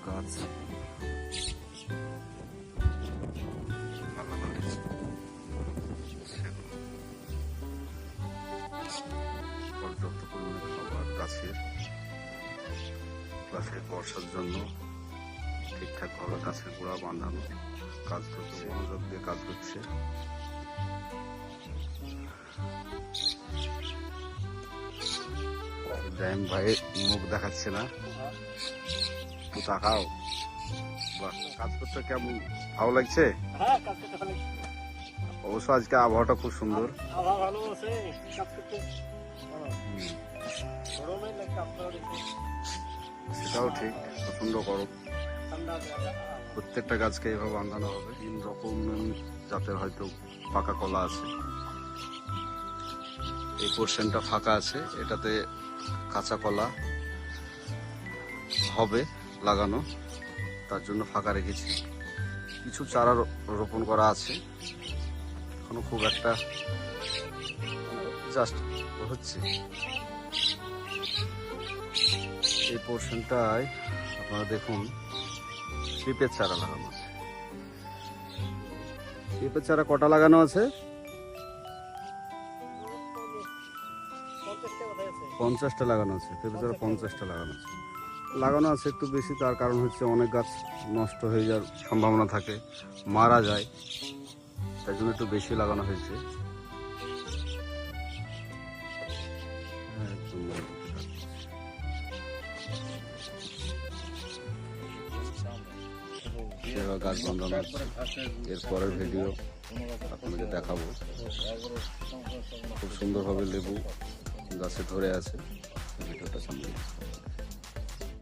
গাছ লাগানো হয়েছে, পর্যাপ্ত পরিমাণে খাবার গাছের, প্লাস বর্ষার জন্য ঠিকঠাক ভাবে গাছের গোড়া বাঁধানো, কাজ করছে, মনোযোগ দিয়ে কাজ করছে। ইব্রাহিম ভাই মুখ দেখাচ্ছে না, তো তাকাও। বাহ, কাজ করতে কেমন ভালো লাগছে? অবশ্য আজকে আবহাওয়াটা খুব সুন্দর। সেটাও ঠিক, প্রচন্ড গরম। প্রত্যেকটা গাছকে এভাবে বাঁধানো হবে। 3 রকম জাতের হয়তো পাকা কলা আছে। এই পোর্শনটা ফাঁকা আছে, এটাতে কাঁচা কলা হবে লাগানো, তার জন্য ফাঁকা রেখেছি। কিছু চারা রোপণ করা আছে, এখনো খুব একটা জাস্ট হচ্ছে। এই পোর্শনটায় আপনারা দেখুন পেঁপের চারা লাগানো আছে। পেঁপের চারা কটা লাগানো আছে? 50টা লাগানো আছে। পেঁপে চারা 50টা লাগানো আছে একটু বেশি, তার কারণ হচ্ছে অনেক গাছ নষ্ট হয়ে যাওয়ার সম্ভাবনা থাকে, মারা যায়, তাই জন্য একটু বেশি লাগানো হয়েছে। গাছ বাঁধানো, এর পরের ভিডিও আপনাদের দেখাবো। খুব সুন্দরভাবে লেবু গাছে ধরে আছে, ভিডিওটা সামনে।